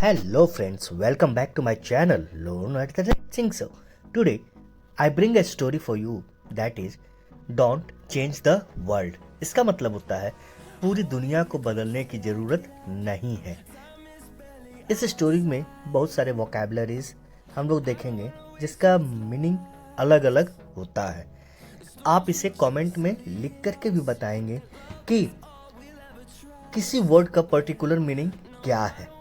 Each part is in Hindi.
Hello friends, welcome back to my channel Lone at the Sing So. Today I bring a story for you that is Don't change the world. इसका मतलब होता है पूरी दुनिया को बदलने की जरूरत नहीं है। इस स्टोरी में बहुत सारे वोकैबुलरीज हम लोग देखेंगे जिसका मीनिंग अलग अलग होता है। आप इसे कमेंट में लिख करके भी बताएंगे कि किसी वर्ड का पर्टिकुलर मीनिंग क्या है।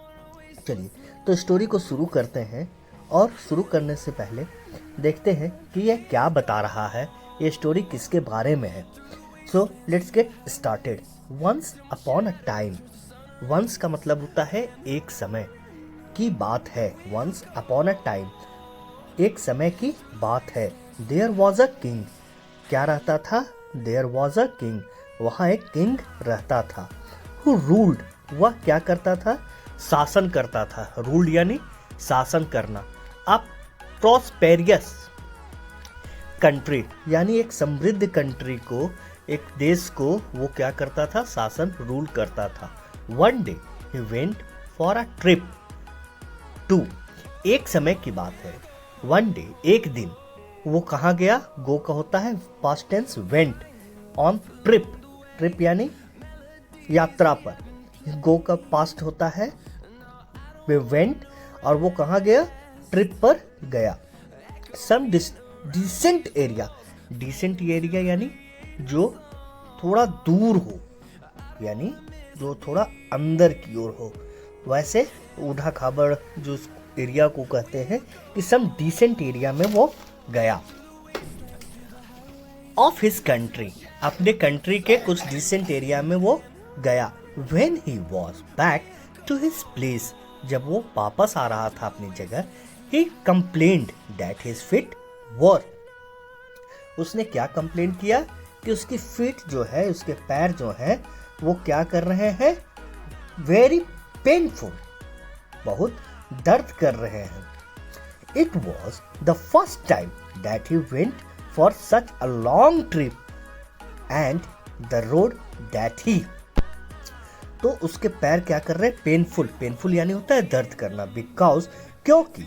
चलिए तो स्टोरी को शुरू करते हैं और शुरू करने से पहले देखते हैं कि यह क्या बता रहा है, ये स्टोरी किसके बारे में है। So let's get started. Once upon a time. Once का मतलब होता है एक समय की बात है। वंस अपॉन अ टाइम एक समय की बात है। There was a king. क्या रहता था? There was a king. वहाँ एक किंग रहता था। Who ruled. वह क्या करता था? शासन करता था। रूल्ड यानी शासन करना। अब प्रॉस्पेरियस कंट्री यानी एक समृद्ध कंट्री को, एक देश को वो क्या करता था? शासन, रूल करता था। One day he went for a trip to. एक समय की बात है। वन डे एक दिन वो कहाँ गया? गो का होता है past tense, went on trip. Trip यानी यात्रा पर। गो का पास्ट होता है वे वेंट, और वो कहाँ गया? ट्रिप पर गया। Some decent area. Decent area यानी जो थोड़ा दूर हो, यानी जो थोड़ा अंदर की ओर हो। वैसे ऊढ़ा खाबड़ जो उस एरिया को कहते हैं कि सम डिसेंट एरिया में वो गया। ऑफ हिज कंट्री, अपने कंट्री के कुछ डिसेंट एरिया में वो गया। When he was back to his place, जब वो वापस आ रहा था अपनी जगह, he complained that his feet were। उसने क्या कंप्लेन किया? कि उसकी फीट जो है, उसके पैर जो हैं, वो क्या कर रहे हैं? वेरी पेनफुल, बहुत दर्द कर रहे हैं। It was the first time that he went for such a long trip and the road that he। तो उसके पैर क्या कर रहे हैं? पेनफुल। पेनफुल यानी होता है दर्द करना। बिकॉज क्योंकि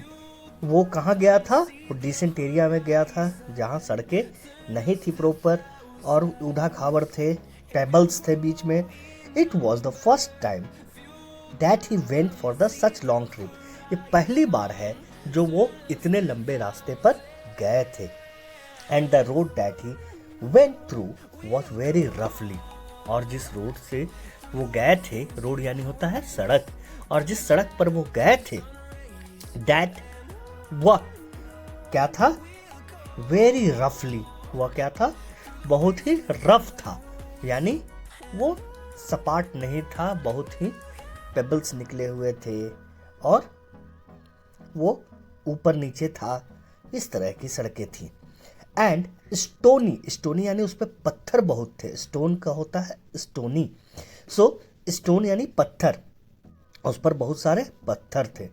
वो कहाँ गया था? वो डिसेंट एरिया में गया था जहाँ सड़कें नहीं थी प्रॉपर और ऊढ़ा खाबड़ थे, टेबल्स थे बीच में। It was the first time that he went for the such long trip. ये पहली बार है जो वो इतने लंबे रास्ते पर गए थे। And the road that he went through was very रफली। और जिस रोड से वो गए थे, रोड यानी होता है सड़क, और जिस सड़क पर वो गए थे, दैट वह क्या था? वेरी रफली। वह क्या था? बहुत ही रफ था, यानी वो सपाट नहीं था, बहुत ही पेबल्स निकले हुए थे और वो ऊपर नीचे था। इस तरह की सड़कें थी। And stony. स्टोनी यानी उस पर पत्थर बहुत थे। स्टोन का होता है स्टोनी। सो स्टोन यानी पत्थर, उस पर बहुत सारे पत्थर थे।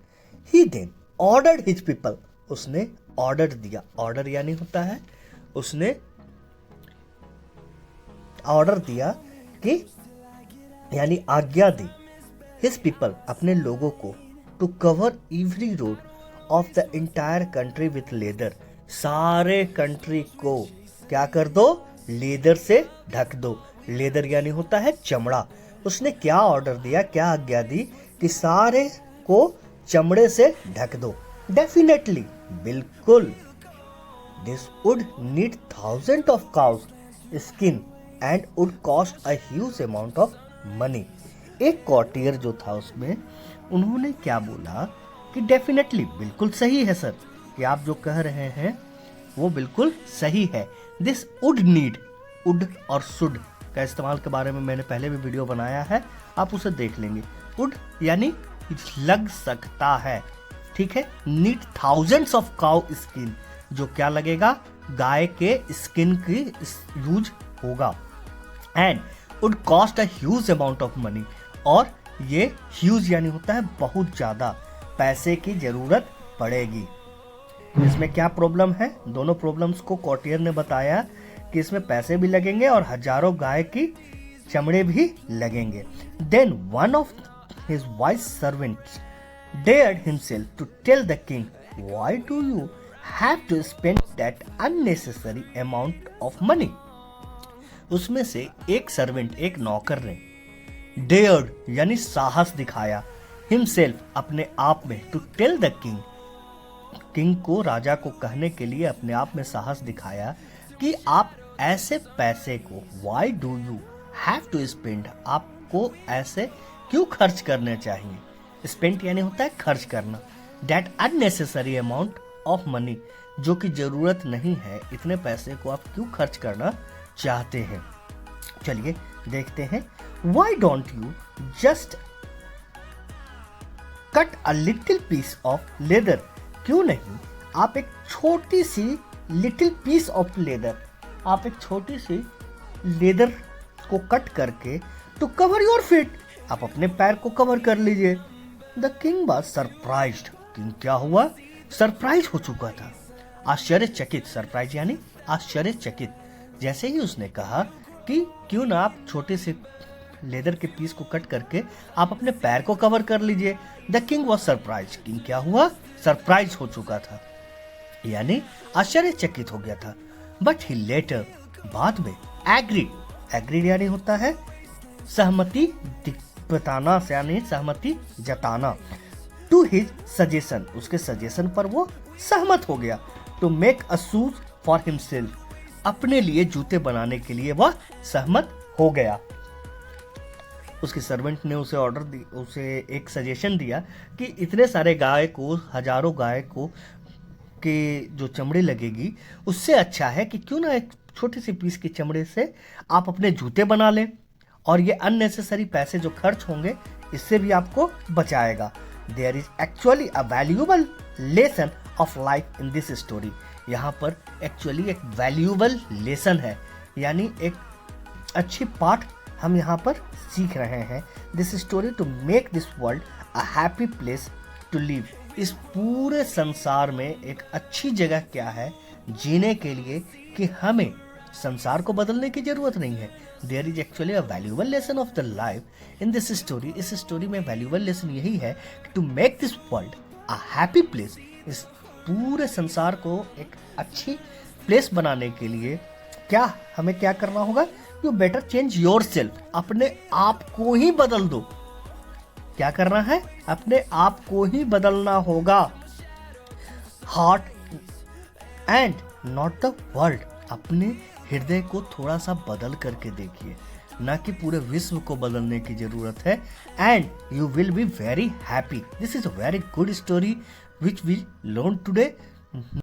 ही देन ऑर्डर्ड हिज पीपल। उसने ऑर्डर दिया। ऑर्डर यानी होता है उसने ऑर्डर दिया कि यानी आज्ञा दी। हिज पीपल अपने लोगों को, to cover every road of the entire country with leather. सारे कंट्री को क्या कर दो? लेदर से ढक दो। लेदर यानी होता है चमड़ा। उसने क्या ऑर्डर दिया, क्या आज्ञा दी? कि सारे को चमड़े से ढक दो। डेफिनेटली, बिल्कुल। This would need thousand of cows skin and would cost a huge amount of money. एक कॉटियर जो था उसमें, उन्होंने क्या बोला कि डेफिनेटली, बिल्कुल सही है सर, कि आप जो कह रहे हैं वो बिल्कुल सही है। दिस वुड नीड, वुड और शुड का इस्तेमाल के बारे में मैंने पहले भी वीडियो बनाया है, आप उसे देख लेंगे। वुड यानी लग सकता है, ठीक है। Need thousands of cow skin, जो क्या लगेगा? गाय के स्किन की यूज होगा। And would cost a huge amount of money, और ये ह्यूज यानी होता है बहुत ज्यादा, पैसे की जरूरत पड़ेगी। इसमें क्या प्रॉब्लम है? दोनों प्रॉब्लम्स को कॉटियर ने बताया कि इसमें पैसे भी लगेंगे और हजारों गाय की चमड़े भी लगेंगे। Then one of his wise servants dared himself to tell the king, why do you have to spend that unnecessary amount of money? उसमें से एक सर्वेंट, एक नौकर ने dared यानी साहस दिखाया, himself अपने आप में, to tell the king king को, राजा को कहने के लिए अपने आप में साहस दिखाया कि आप ऐसे पैसे को, why do you have to spend, आपको ऐसे क्यों खर्च करने चाहिए, स्पेंड यानी होता है खर्च करना, that unnecessary amount of money, जो कि जरूरत नहीं है, इतने पैसे को आप क्यों खर्च करना चाहते हैं। चलिए देखते हैं, why don't you just cut a little piece of leather, क्यों नहीं आप एक छोटी सी लिटिल पीस ऑफ लेदर, आप एक छोटी सी लेदर को कट करके टू कवर योर फीट, आप अपने पैर को कवर कर लीजिए। The king was surprised, king क्या हुआ, सरप्राइज हो चुका था, आश्चर्यचकित, सरप्राइज यानी आश्चर्यचकित। जैसे ही उसने कहा कि क्यों ना आप छोटे से लेदर के पीस को कट करके आप अपने पैर को कवर कर लीजिए। The king was surprise, king क्या हुआ, सरप्राइज हो चुका था, यानी आश्चर्यचकित हो गया था। बट ही लेटर, बाद में, एग्रीड, एग्रीड यानी होता है सहमति बताना, यानी सहमति जताना, टू हिज सजेशन, उसके सजेशन पर वो सहमत हो गया, to make a shoes for himself, अपने लिए जूते बनाने के लिए वह सहमत हो गया। उसके सर्वेंट ने उसे ऑर्डर दी, उसे एक सजेशन दिया कि इतने सारे गाय को, हजारों गाय को के जो चमड़े लगेगी, उससे अच्छा है कि क्यों ना एक छोटी सी पीस की चमड़े से आप अपने जूते बना लें, और ये अननेसेसरी पैसे जो खर्च होंगे इससे भी आपको बचाएगा। There is actually a valuable lesson of life in this story, यहाँ पर एक्चुअली एक वैल्यूएबल लेसन है, यानी एक अच्छी पाठ हम यहाँ पर सीख रहे हैं। This story to make this world a happy place to live, इस पूरे संसार में एक अच्छी जगह क्या है जीने के लिए, कि हमें संसार को बदलने की जरूरत नहीं है। There is actually a valuable lesson of the life in this story, इस स्टोरी में वैल्यूएबल लेसन यही है to make this world a happy place, इस पूरे संसार को एक अच्छी प्लेस बनाने के लिए क्या हमें क्या करना होगा, you better change your self, अपने आप को ही बदल दो। क्या करना है, अपने आप को ही बदलना होगा, heart and not the world, अपने हृदय को थोड़ा सा बदल करके देखिए, ना कि पूरे विश्व को बदलने की जरूरत है, and you will be very happy. This is a very good story which we learn today.